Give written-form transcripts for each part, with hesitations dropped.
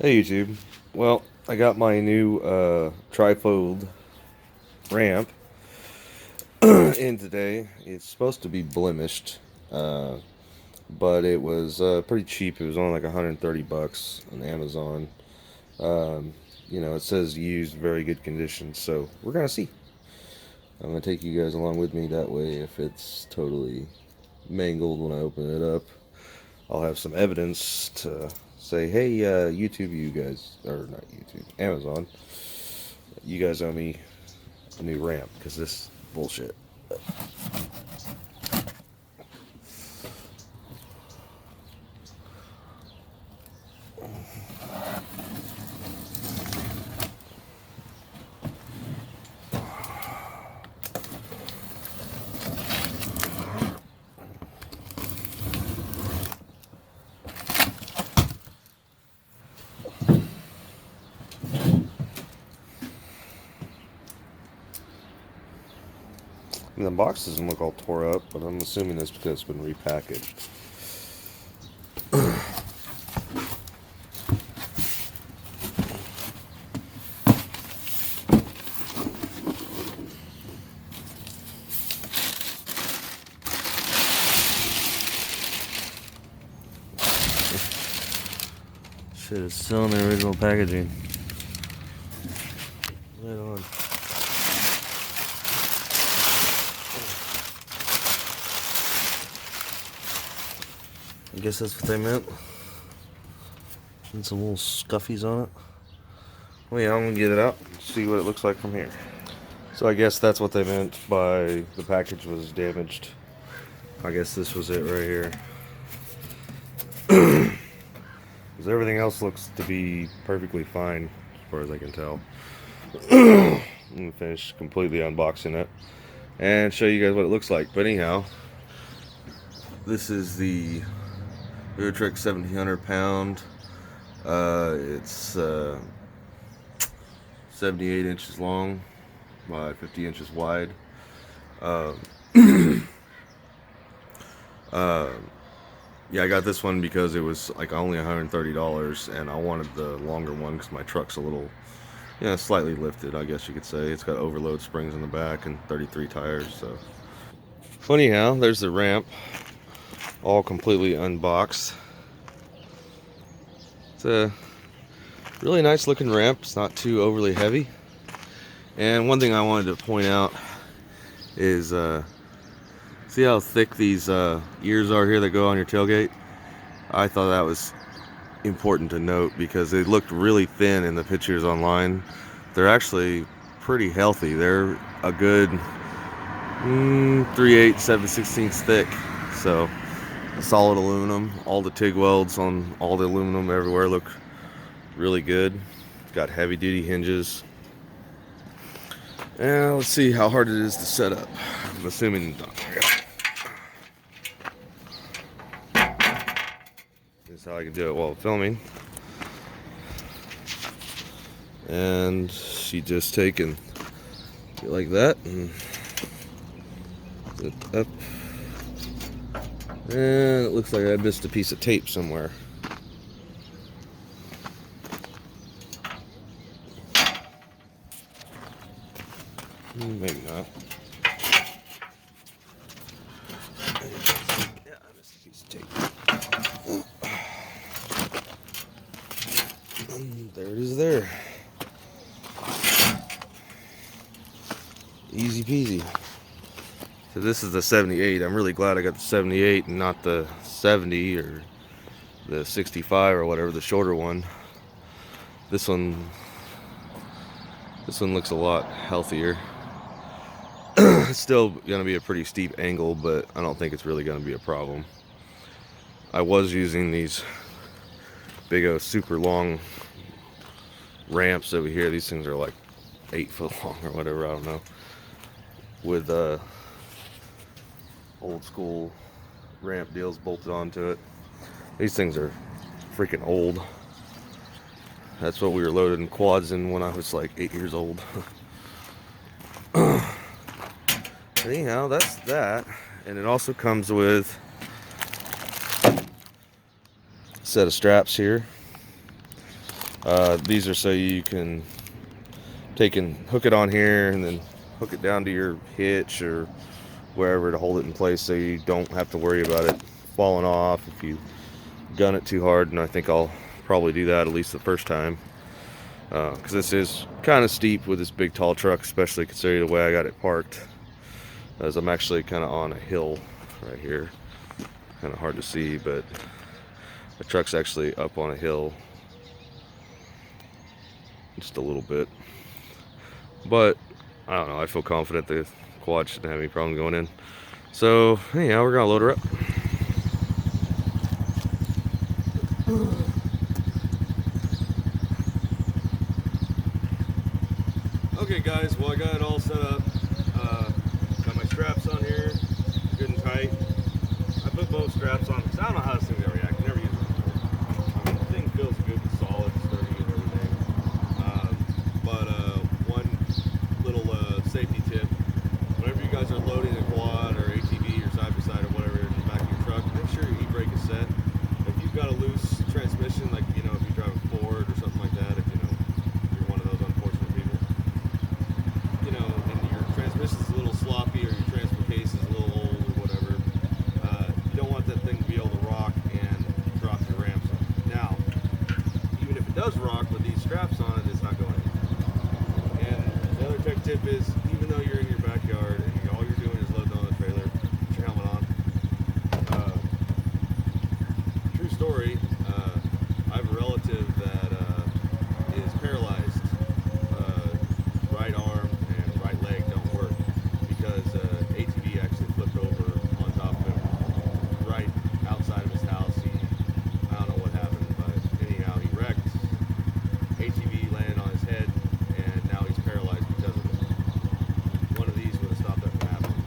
Hey YouTube. Well, I got my new trifold ramp in today. It's supposed to be blemished, uh, but it was pretty cheap. It was only like 130 bucks on Amazon. Um, it says used, very good condition. So we're gonna see. I'm gonna take you guys along with me. That way, if it's totally mangled when I open it up, I'll have some evidence to say, hey, YouTube, you guys, or not YouTube, Amazon, you guys owe me a new ramp because this bullshit. And the box doesn't look all tore up, but I'm assuming that's because it's been repackaged. Shit, it's still in the original packaging. Right on. I guess that's what they meant. And some little scuffies on it. Well, yeah, I'm gonna get it out and see what it looks like from here. So I guess that's what they meant by the package was damaged. I guess this was it right here. Because everything else looks to be perfectly fine as far as I can tell. I'm gonna finish completely unboxing it and show you guys what it looks like. But anyhow, this is the Yutrax 1700 pound. It's 78 inches long by 50 inches wide. Yeah, I got this one because it was like only $130, and I wanted the longer one because my truck's a little, slightly lifted, I guess you could say. It's got overload springs in the back and 33 tires. So, anyhow, there's the ramp, all completely unboxed. It's a really nice looking ramp. It's not too overly heavy. And one thing I wanted to point out is see how thick these ears are here that go on your tailgate? I thought that was important to note because they looked really thin in the pictures online. They're actually pretty healthy. They're a good 3/8, 7/16 thick. So solid aluminum. All the TIG welds on all the aluminum everywhere look really good. It's got heavy duty hinges. And let's see how hard it is to set up. I'm assuming this is how I can do it while filming. And she just taken it like that and it up. And it looks like I missed a piece of tape somewhere. Maybe not. Yeah, I missed a piece of tape. And there it is there. Easy peasy. So this is the 78. I'm really glad I got the 78 and not the 70 or the 65 or whatever, the shorter one. This one looks a lot healthier. It's still gonna be a pretty steep angle, but I don't think it's really gonna be a problem. I was using these big super long ramps over here. These things are like 8 foot long or whatever, I don't know, with old school ramp deals bolted onto it. These things are freaking old. That's what we were loading quads in when I was like 8 years old. Anyhow, that's that. And it also comes with a set of straps here. These are so you can take and hook it on here and then hook it down to your hitch or wherever to hold it in place, so you don't have to worry about it falling off if you gun it too hard. And I think I'll probably do that at least the first time, because this is kind of steep with this big tall truck, especially considering the way I got it parked, as I'm actually kind of on a hill right here. Kind of hard to see, but the truck's actually up on a hill just a little bit. But I don't know, I feel confident the quad shouldn't have any problem going in. So anyhow, we're gonna load her up. Okay guys, well I got it all set up. Got my straps on here, good and tight. I put both straps on because I don't know how this thing's gonna react. I never used it before. I mean, the thing feels good and solid, sturdy and everything. But one little safety tip: whenever you guys are loading a quad or ATV or side by side or whatever in the back of your truck, make sure your e-brake is set. If you've got a loose transmission, like if you drive a Ford or something like that, if you're one of those unfortunate people, and your transmission's a little sloppy or your transfer case is a little old or whatever, you don't want that thing to be able to rock and drop your ramps on. Now, even if it does rock with these straps on it, it's not going anywhere. And the other tech tip is, even though you're in your backyard and all you're doing is loading on the trailer, put your helmet on. True story, I have a relative that is paralyzed. Right arm and right leg don't work because ATV actually flipped over on top of him right outside of his house. I don't know what happened, but anyhow, he wrecked. ATV landed on his head, and now he's paralyzed because of it. One of these would have stopped that from happening.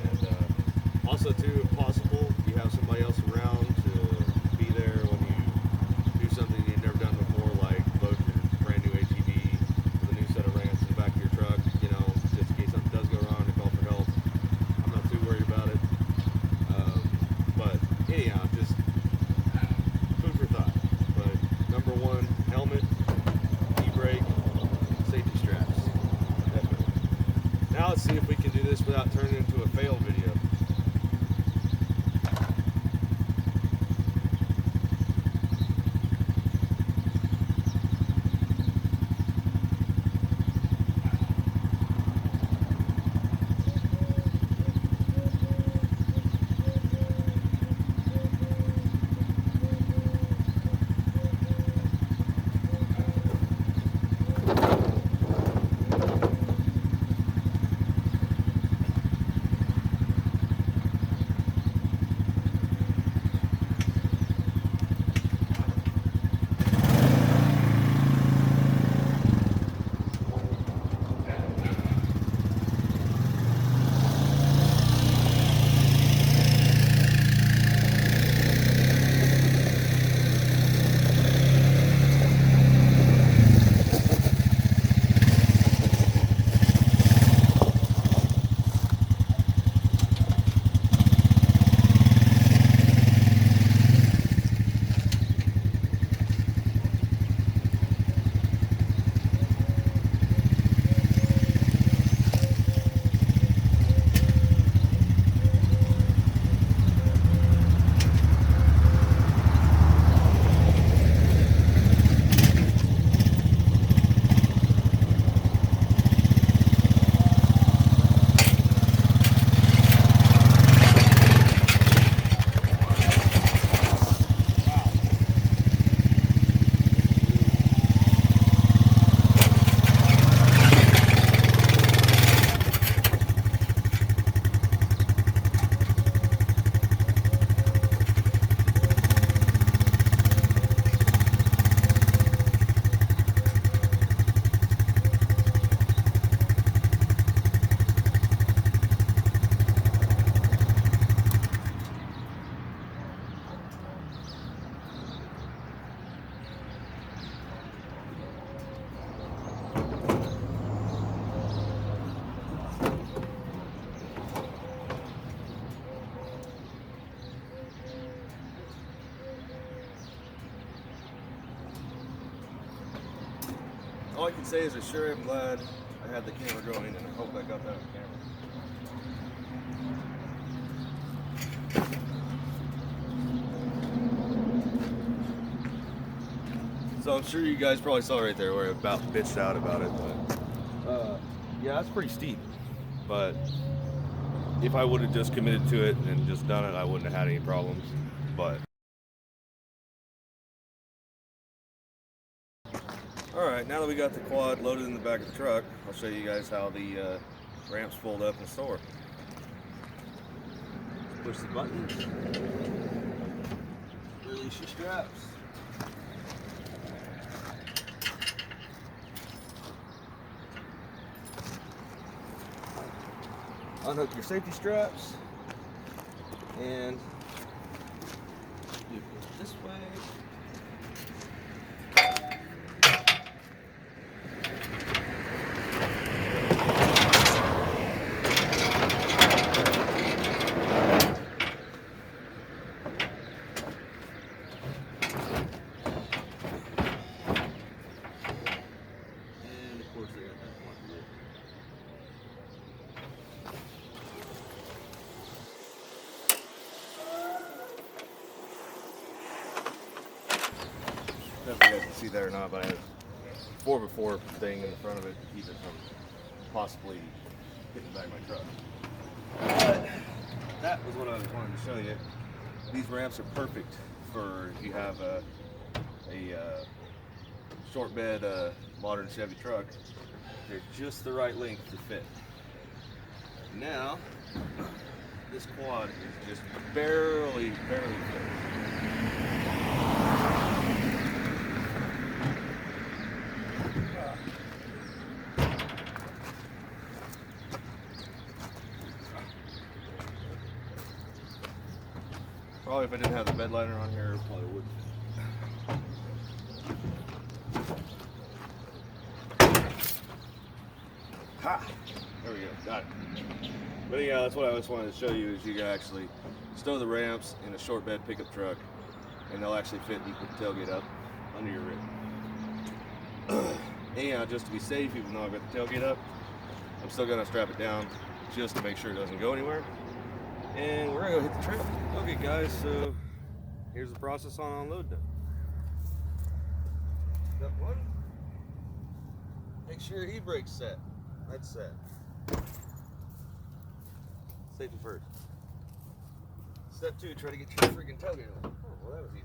And also, too, if possible, you have somebody else around to be there when you do something you've never done before, like load your brand new ATV with a new set of ramps in the back of your truck, just in case something does go wrong, to call for help. I'm not too worried about it. But anyhow, just food for thought. But number one, helmet, e-brake, safety straps. Definitely. Now let's see if we can do this without turning it into a fail video. all I can say is I sure am glad I had the camera going, and I hope I got that on camera. So I'm sure you guys probably saw right there where I about bitched out about it, but yeah, that's pretty steep. But if I would have just committed to it and just done it, I wouldn't have had any problems. But all right, now that we got the quad loaded in the back of the truck, I'll show you guys how the ramps fold up and store. Push the button, release your straps. Unhook your safety straps, and you go this way. And of course, they got that one here. I don't know if you guys can see that or not, but I have a 4x4 thing in the front of it to keep it from possibly hitting the back of my truck. But that was what I was wanting to show you. These ramps are perfect for if you have a short bed modern Chevy truck. They're just the right length to fit. Now, this quad is just barely fit. Probably if I didn't have the bed liner on here, it probably wouldn't fit. Ha! There we go, got it. But yeah, that's what I just wanted to show you, is you can actually stow the ramps in a short bed pickup truck, and they'll actually fit, and you put the tailgate up under your rib. And just to be safe, even though I've got the tailgate up, I'm still gonna strap it down just to make sure it doesn't go anywhere. And we're gonna go hit the trail. Okay guys, so here's the process on unloading it. Step one, make sure your e-brake's set. That's set. Safety first. Step two, try to get your freaking tailgate on. Oh, well that was easy.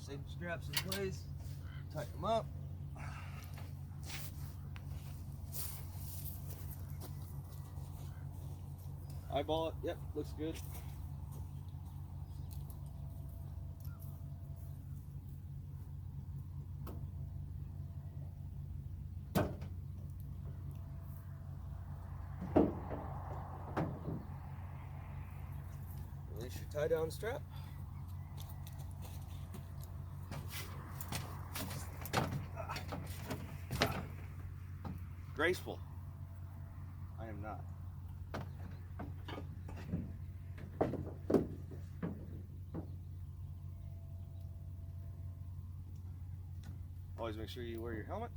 Safety straps in place, tighten them up. Eyeball it, yep, looks good. Release your tie down strap. Graceful. I am not. Always make sure you wear your helmet.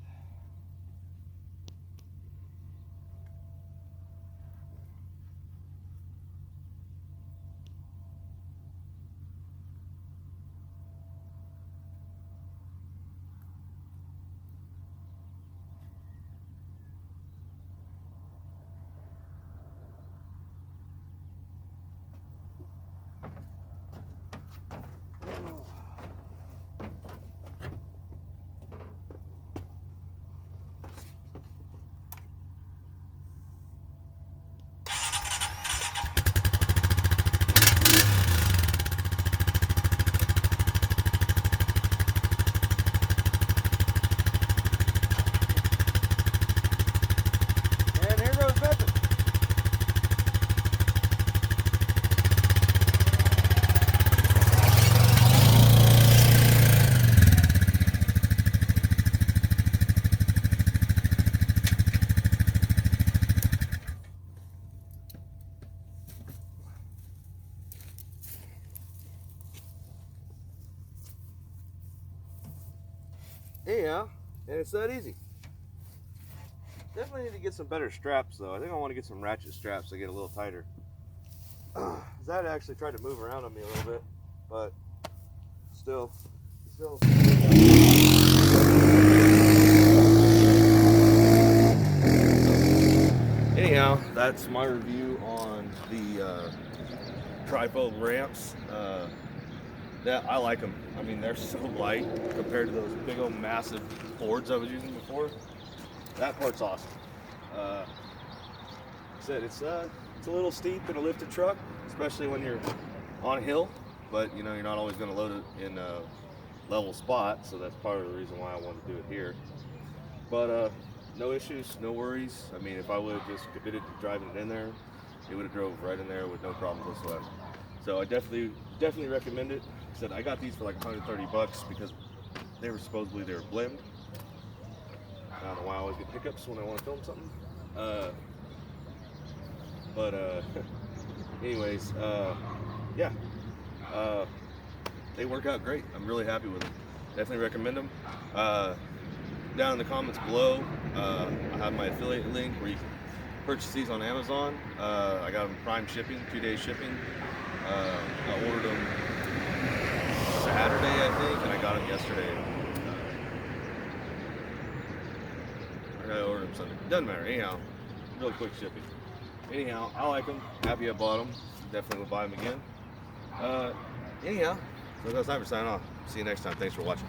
Anyhow, and it's that easy. Definitely need to get some better straps though. I think I want to get some ratchet straps to get a little tighter. That actually tried to move around on me a little bit, but still. Anyhow, that's my review on the trifold ramps. Yeah, I like them. I mean, they're so light compared to those big old massive boards I was using before. That part's awesome. Like I said, it's a little steep in a lifted truck, especially when you're on a hill. But you know, you're not always going to load it in a level spot, so that's part of the reason why I wanted to do it here. But no issues, no worries. I mean, if I would have just committed to driving it in there, it would have drove right in there with no problems whatsoever. So I definitely recommend it. Like I said, I got these for like $130 because they were blimmed. I don't know why I always get hiccups when I want to film something. Anyways, yeah, they work out great. I'm really happy with them. Definitely recommend them. Down in the comments below, I have my affiliate link where you can purchase these on Amazon. I got them prime shipping, 2-day shipping. I ordered them Saturday, I think, and I got them yesterday. I ordered them Sunday. Doesn't matter. Anyhow, real quick shipping. Anyhow, I like them. Happy I bought them. Definitely will buy them again. Anyhow, so that's time for signing off. See you next time. Thanks for watching.